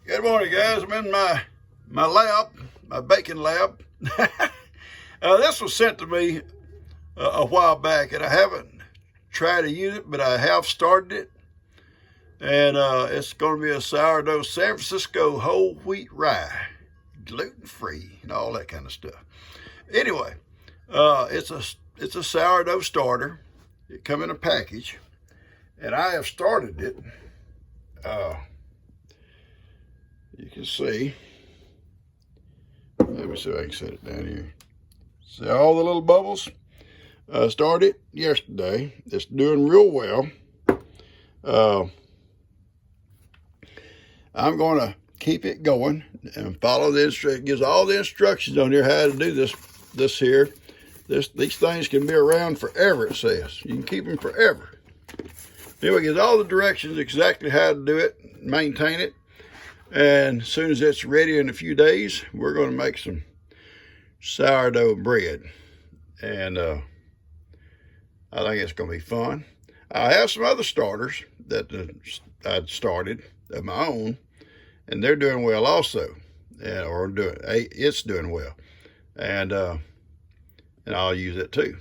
Good morning, guys. I'm in my lab, my bacon lab. This was sent to me a while back, and I haven't tried to use it, but I have started it. And it's going to be a sourdough San Francisco whole wheat rye, gluten-free, and all that kind of stuff. Anyway, it's a sourdough starter. It comes in a package, and I have started it. You can see, let me see if I can set it down here. See all the little bubbles? I started yesterday. It's doing real well. I'm going to keep it going and follow the instructions. It gives all the instructions on here how to do this here. These things can be around forever, it says. You can keep them forever. Anyway, it gives all the directions exactly how to do it, maintain it. And as soon as it's ready in a few days, we're going to make some sourdough bread. And I think it's going to be fun. I have some other starters that I'd started of my own, and they're doing well also. It's doing well. And I'll use it too.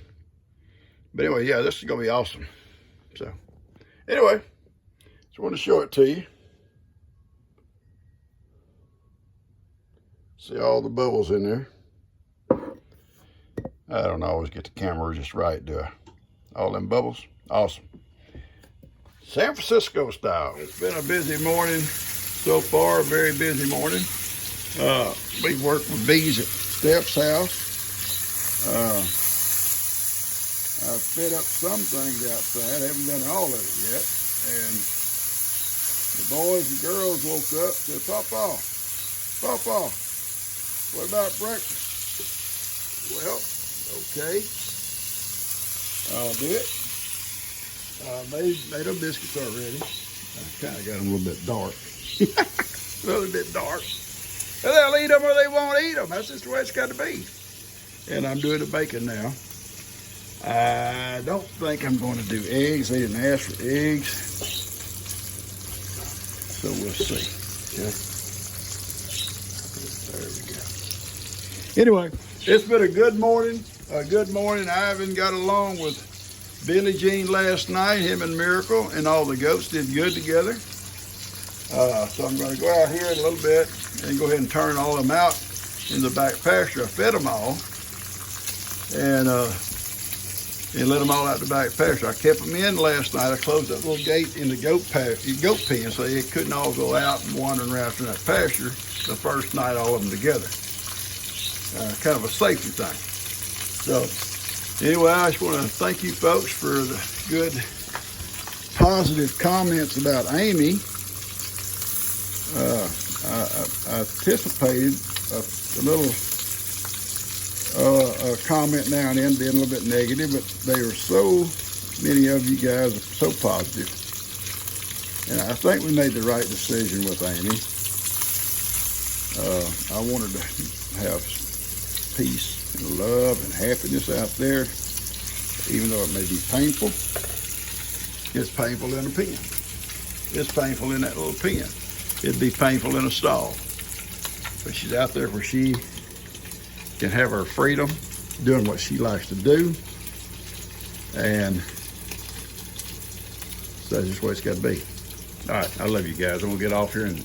But anyway, yeah, this is going to be awesome. So anyway, just want to show it to you. See all the bubbles in there. I don't always get the camera just right, do I? All them bubbles, awesome. San Francisco style. It's been a busy morning so far, a very busy morning. We've worked with bees at Steph's house. I've fed up some things outside, haven't done all of it yet. And the boys and girls woke up and said, Papa, what about breakfast? Well, okay, I'll do it. Made them biscuits already. I kind of got them a little bit dark. A little bit dark. And they'll eat them or they won't eat them. That's just the way it's got to be. And I'm doing the bacon now. I don't think I'm going to do eggs. They didn't ask for eggs. So we'll see. Okay. There we go. Anyway, it's been a good morning. Ivan got along with Billie Jean last night, him and Miracle, and all the goats did good together. So I'm going to go out here in a little bit and go ahead and turn all of them out in the back pasture. I fed them all and let them all out the back pasture. I kept them in last night. I closed that little gate in the goat pen so they couldn't all go out and wandering around through that pasture the first night, all of them together. Kind of a safety thing. So anyway, I just want to thank you folks for the good, positive comments about Amy. I anticipated a little comment now and then being a little bit negative, but they were so many of you guys are so positive. And I think we made the right decision with Amy. I wanted to have peace and love and happiness out there, even though it may be painful. It's painful in a pen. It's painful in that little pen. It'd be painful in a stall. But she's out there where she can have her freedom, doing what she likes to do. And so that's just what it's got to be. All right, I love you guys. I'm going to get off here and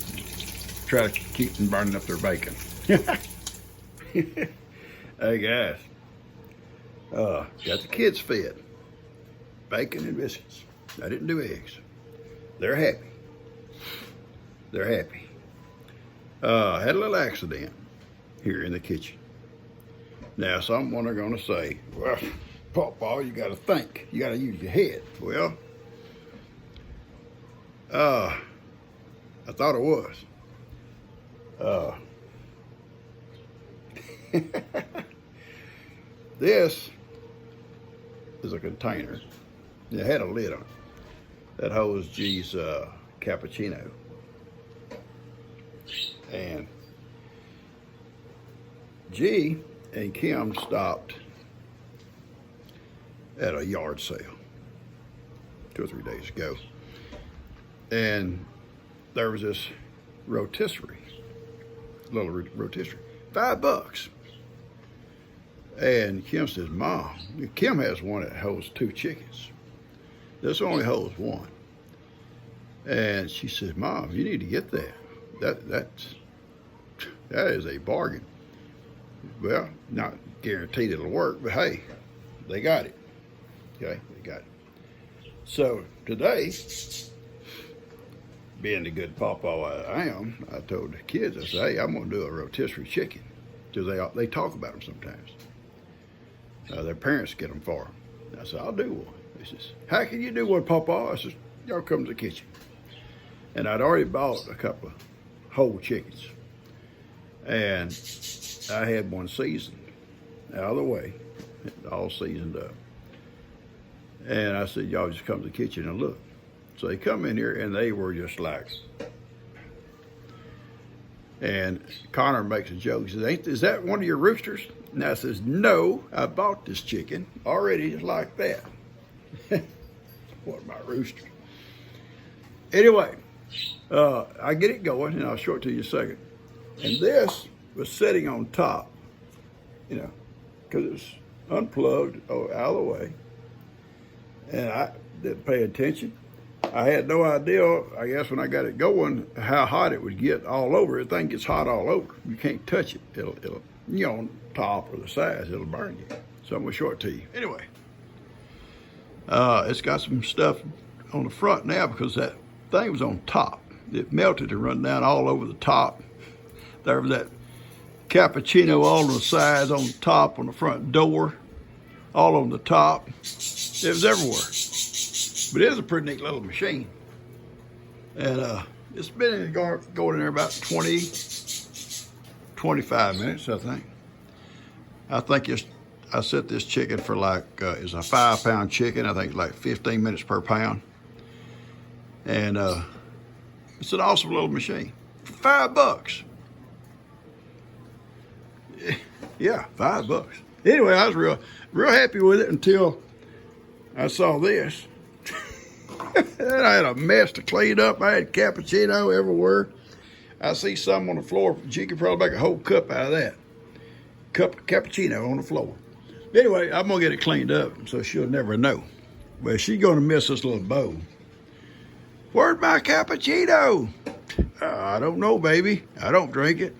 try to keep them burning up their bacon. Hey guys, got the kids fed. Bacon and biscuits. I didn't do eggs. They're happy. They're happy. Had a little accident here in the kitchen. Now, someone are going to say, well, Pawpaw, you got to think. You got to use your head. Well, I thought it was. This is a container. It had a lid on it that holds G's cappuccino. And G and Kim stopped at a yard sale 2 or 3 days ago. And there was this rotisserie, little rotisserie, $5. And Kim says, Mom, Kim has one that holds 2 chickens. This only holds 1. And she says, Mom, you need to get that. That is a bargain. Well, not guaranteed it'll work, but hey, they got it. Okay, they got it. So today, being the good papa I am, I told the kids, I said, hey, I'm gonna do a rotisserie chicken. Because they talk about them sometimes. Their parents get them for them. I said, I'll do one. He says, how can you do one, Papa? I said, y'all come to the kitchen. And I'd already bought a couple of whole chickens. And I had one seasoned out of the way, all seasoned up. And I said, y'all just come to the kitchen and look. So they come in here and they were just like, and Connor makes a joke. He says, is that one of your roosters? And I says, no, I bought this chicken already just like that. What, my rooster? Anyway, I get it going, and I'll show it to you in a second. And this was sitting on top, you know, because it's unplugged out of the way. And I didn't pay attention. I had no idea, I guess, when I got it going, how hot it would get all over. Everything gets hot all over. You can't touch it. It'll you know, on top or the sides, it'll burn you. So I'm gonna show it to you. Anyway, it's got some stuff on the front now because that thing was on top. It melted and run down all over the top. There was that cappuccino all on the sides, on the top, on the front door, all on the top. It was everywhere. But it is a pretty neat little machine. And it's been going in there about 20, 25 minutes, I think. I set this chicken for like, it's a 5-pound chicken. I think it's like 15 minutes per pound. And it's an awesome little machine for $5. Yeah, $5. Anyway, I was real happy with it until I saw this. And I had a mess to clean up. I had cappuccino everywhere. I see some on the floor. She could probably make a whole cup out of that. Cup of cappuccino on the floor. Anyway, I'm gonna get it cleaned up so she'll never know. But she's gonna miss this little bowl. Where's my cappuccino? I don't know, baby. I don't drink it.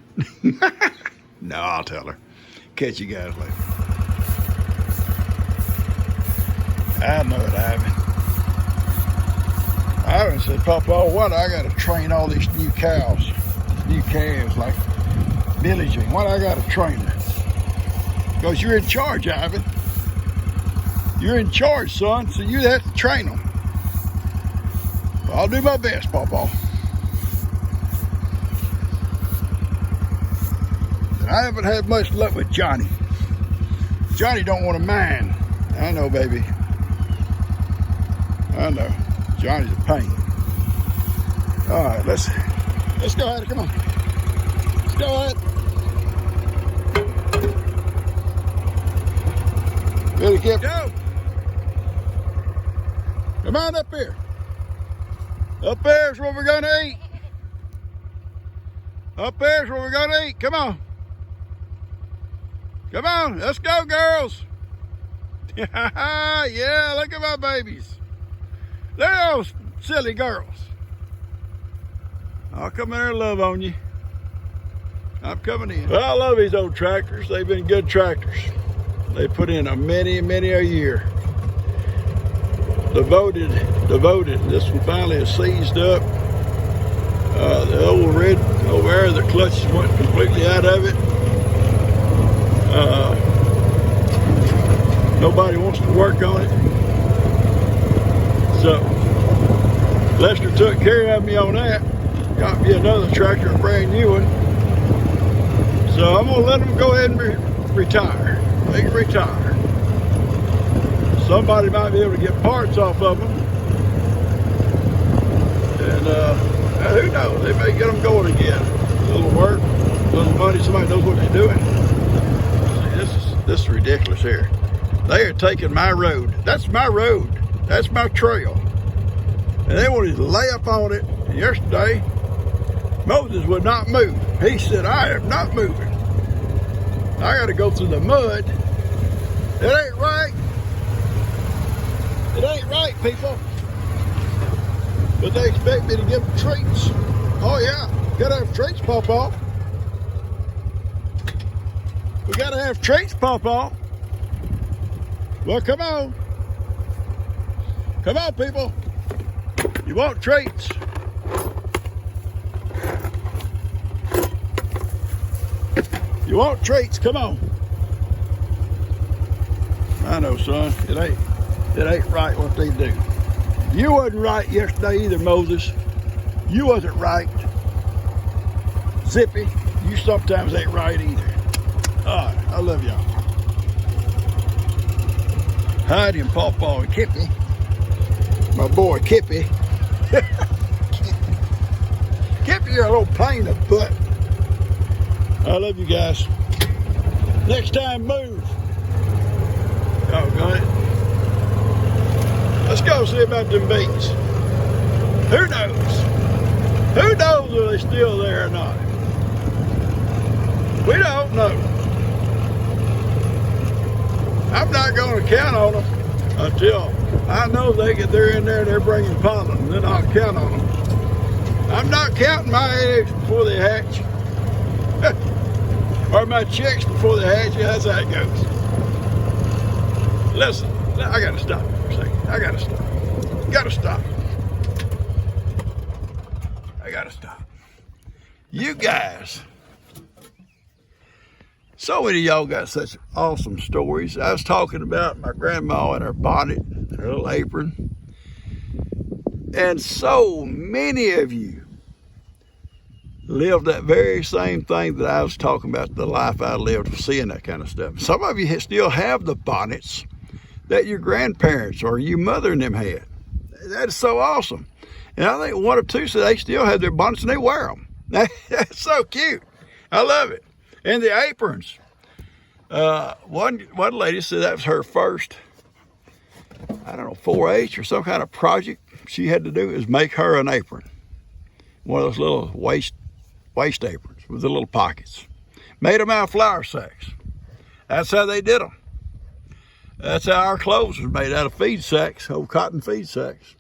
No, I'll tell her. Catch you guys later. I know it, Ivan. Ivan said, Papa, what? I got to train all these new cows, new calves, like Billie Jean. What I got to train her? Because you're in charge, Ivan. You're in charge, son, so you have to train them. Well, I'll do my best, Papa. I haven't had much luck with Johnny. Johnny don't want to mind. I know, baby. I know. Johnny's a pain. All right, let's go at it. Come on. Let's go at it. Billy Kip, go. Come on up here. Up there's where we're gonna eat. Up there's where we're gonna eat. Come on. Come on, let's go, girls. Yeah, look at my babies. They're those silly girls. I'll come in there and love on you. I'm coming in. Well, I love these old tractors. They've been good tractors. They put in a many a year. Devoted. This one finally is seized up. The old red over there, the clutches went completely out of it. Nobody wants to work on it. So Lester took care of me on that. Got me another tractor, a brand new one. So I'm gonna let them go ahead and retire. They can retire. Somebody might be able to get parts off of them. And who knows, they may get them going again. A little work, a little money, somebody knows what they're doing. This is ridiculous here. They are taking my road. That's my road. That's my trail. And they wanted to lay up on it. And yesterday, Moses would not move. He said, I am not moving. I got to go through the mud. It ain't right. It ain't right, people. But they expect me to give them treats. Oh, yeah. Got to have treats, Pawpaw. We got to have treats, Pawpaw. Well, come on. Come on, people. You want treats? You want treats? Come on. I know, son. It ain't right what they do. You wasn't right yesterday either, Moses. You wasn't right. Zippy, you sometimes ain't right either. All right, I love y'all. Heidi and Pawpaw and Kippy. My boy Kippy. Kippy, you're a little pain in the butt. I love you guys. Next time, move. Oh, got it. Let's go see about them beets. Who knows? Who knows if they're still there or not? We don't know. I'm not going to count on them until I know they're in there and they're bringing pollen. Then I'll count on them. I'm not counting my eggs before they hatch. Or my chicks before they hatch. That's how it goes. Listen, I got to stop for a second. I got to stop. Got to stop. I got to stop. You guys. So many of y'all got such awesome stories. I was talking about my grandma and her bonnet, her little apron. And so many of you lived that very same thing that I was talking about, the life I lived seeing that kind of stuff. Some of you still have the bonnets that your grandparents or your mother and them had. That is so awesome. And I think one or two said they still have their bonnets and they wear them. That's so cute. I love it. And the aprons. One lady said that was her first, I don't know, 4-H or some kind of project she had to do is make her an apron. One of those little waist aprons with the little pockets. Made them out of flour sacks. That's how they did them. That's how our clothes was made, out of feed sacks, old cotton feed sacks.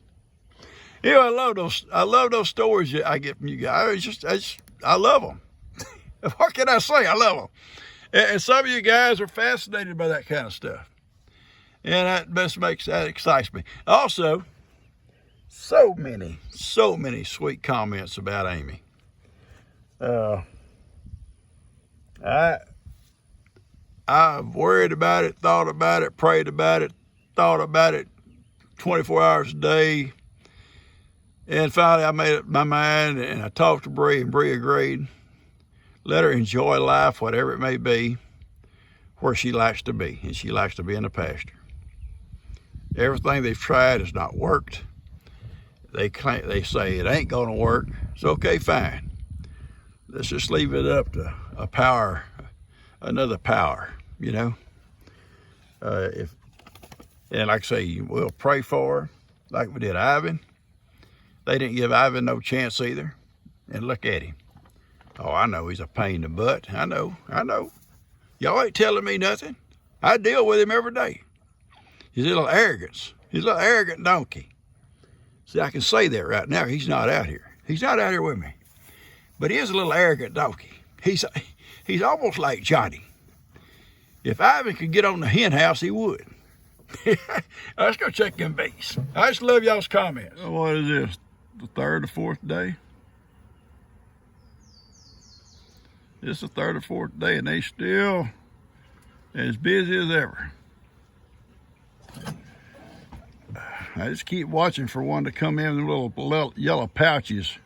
You know, I love those stories I get from you guys. I love them. What can I say? I love them. And some of you guys are fascinated by that kind of stuff. And that excites me. Also, so many sweet comments about Amy. I've worried about it, thought about it, prayed about it, thought about it 24 hours a day. And finally I made up my mind and I talked to Bree and Bree agreed. Let her enjoy life, whatever it may be, where she likes to be. And she likes to be in the pasture. Everything they've tried has not worked. They say it ain't gonna work. It's okay, fine. Let's just leave it up to another power, you know. And like I say, we'll pray for her, like we did Ivan. They didn't give Ivan no chance either. And look at him. Oh, I know he's a pain in the butt. I know. Y'all ain't telling me nothing. I deal with him every day. His little arrogance. He's a little arrogant donkey. See, I can say that right now. He's not out here. He's not out here with me. But he is a little arrogant donkey. He's almost like Johnny. If Ivan could get on the hen house, he would. Let's go check them bees. I just love y'all's comments. What is this? The third or fourth day? This is the third or fourth day, and they still as busy as ever. I just keep watching for one to come in with little yellow pouches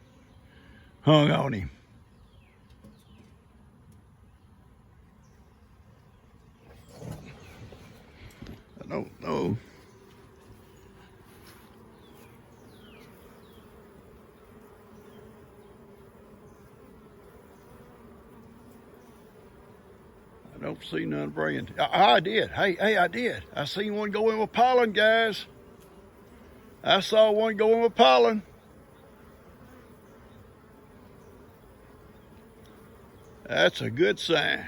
hung on him. I don't know. I don't see none bringing. I did. Hey, I did. I seen one go in with pollen, guys. I saw one go in with pollen. That's a good sign.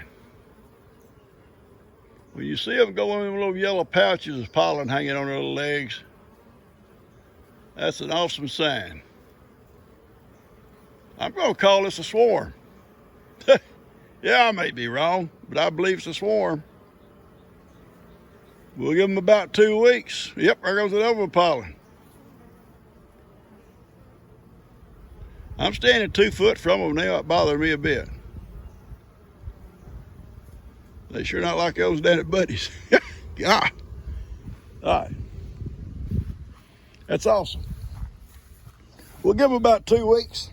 When you see them going in little yellow pouches of pollen hanging on their little legs, that's an awesome sign. I'm going to call this a swarm. Yeah, I may be wrong, but I believe it's a swarm. We'll give them about 2 weeks. Yep, there goes another pollen. I'm standing 2 foot from them. They don't bother me a bit. They sure not like those down at Buddy's. God. All right. That's awesome. We'll give them about 2 weeks.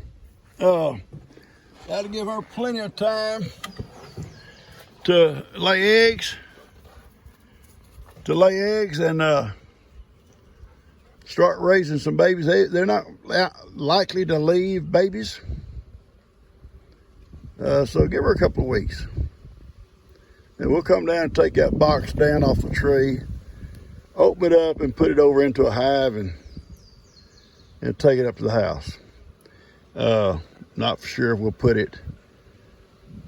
That'll give her plenty of time to lay eggs. And start raising some babies. They're not likely to leave babies. So give her a couple of weeks. And we'll come down and take that box down off the tree, open it up and put it over into a hive and take it up to the house. Not for sure if we'll put it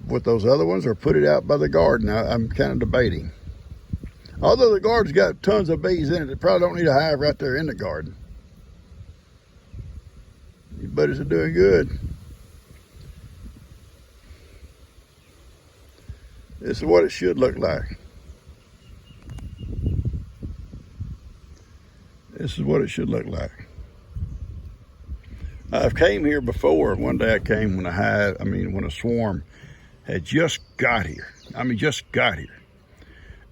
with those other ones or put it out by the garden. I'm kind of debating. Although the garden's got tons of bees in it, it probably don't need a hive right there in the garden. These buddies are doing good. This is what it should look like. This is what it should look like. I've came here before. One day I came when a swarm had just got here. Just got here.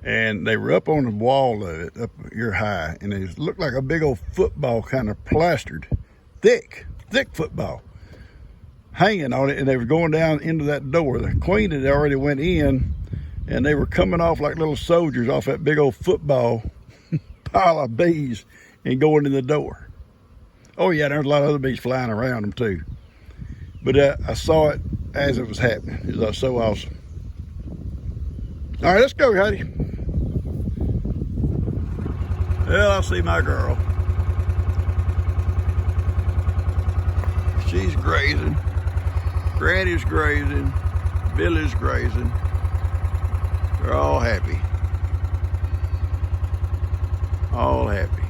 And they were up on the wall of it, up here high, and it looked like a big old football, kind of plastered, thick football, hanging on it, and they were going down into that door. The queen had already went in, and they were coming off like little soldiers off that big old football pile of bees and going in the door. Oh yeah, there's a lot of other bees flying around them too. But I saw it as it was happening. It was so awesome. All right, let's go, Hattie. Well, I see my girl. She's grazing. Granny's grazing. Billy's grazing. They're all happy. All happy.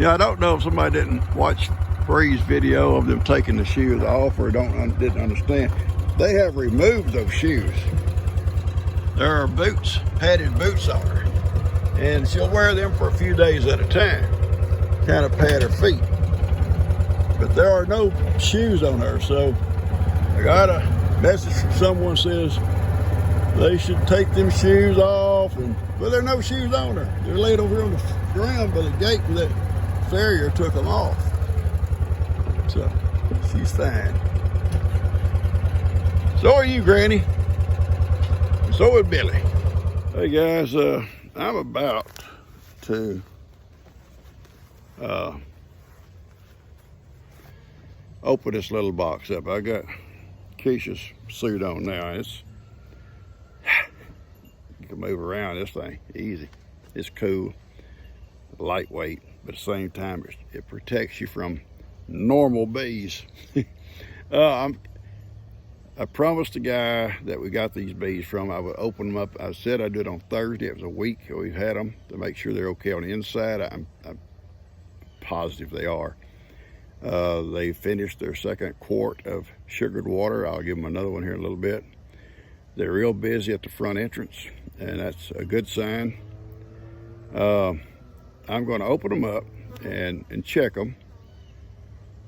Yeah, I don't know if somebody didn't watch Bree's video of them taking the shoes off or didn't understand. They have removed those shoes. There are boots, padded boots on her, and she'll wear them for a few days at a time, kind of pad her feet. But there are no shoes on her, so I got a message from someone says they should take them shoes off, but there are no shoes on her. They're laid over on the ground by the gate where that farrier took them off. So she's fine. So are you, Granny. So is Billy. Hey guys, I'm about to open this little box up. I got Keisha's suit on now. You can move around this thing easy. It's cool, lightweight, but at the same time it protects you from normal bees. I promised the guy that we got these bees from, I would open them up. I said I'd do it on Thursday. It was a week we've had them to make sure they're okay on the inside. I'm positive they are. They finished their second quart of sugared water. I'll give them another one here in a little bit. They're real busy at the front entrance, and that's a good sign. I'm going to open them up and check them,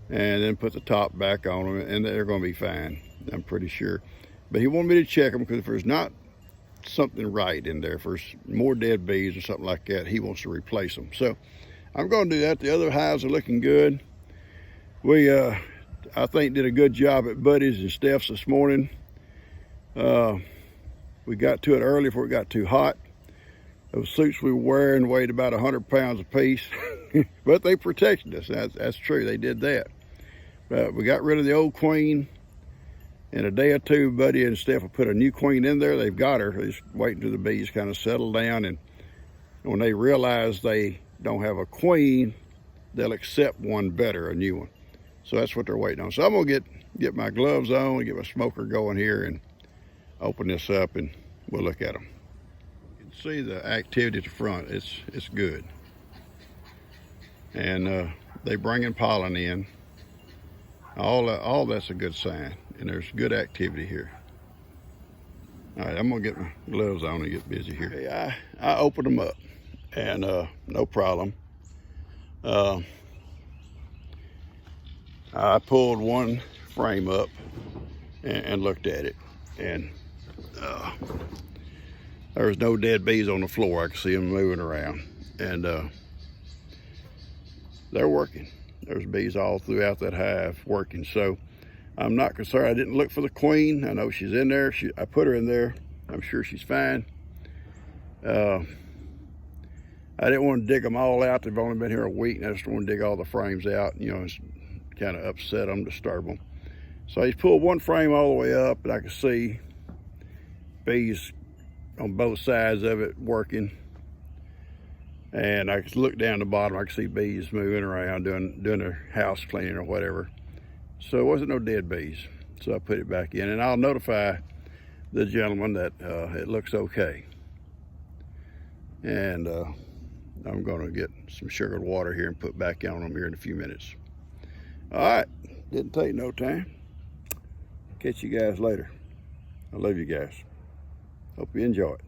and then put the top back on them, and they're going to be fine. I'm pretty sure. But he wanted me to check them because if there's not something right in there, if there's more dead bees or something like that, he wants to replace them. So I'm going to do that. The other hives are looking good. We, I think, did a good job at Buddy's and Steph's this morning. We got to it early before it got too hot. Those suits we were wearing weighed about 100 pounds apiece, but they protected us. That's true. They did that. But we got rid of the old queen. In a day or two, Buddy and Steph will put a new queen in there. They've got her. They're just waiting till the bees kind of settle down. And when they realize they don't have a queen, they'll accept one better, a new one. So that's what they're waiting on. So I'm gonna get my gloves on and get my smoker going here and open this up, and we'll look at them. You can see the activity at the front. It's good, and they bringing pollen in. All that's a good sign, and there's good activity here. All right, I'm gonna get my gloves on and get busy here. Okay, I opened them up, and no problem. I pulled one frame up and looked at it, and there was no dead bees on the floor. I could see them moving around, and they're working. There's bees all throughout that hive working, so I'm not concerned. I didn't look for the queen. I know she's in there. I put her in there. I'm sure she's fine. I didn't want to dig them all out. They've only been here a week, and I just want to dig all the frames out, you know, kind of upset them, disturb them. So he's pulled one frame all the way up, and I can see bees on both sides of it working. And I can look down the bottom, I can see bees moving around, doing their house cleaning or whatever. So it wasn't no dead bees. So I put it back in, and I'll notify the gentleman that it looks okay. And I'm gonna get some sugared water here and put back on them here in a few minutes. All right, didn't take no time. Catch you guys later. I love you guys. Hope you enjoy it.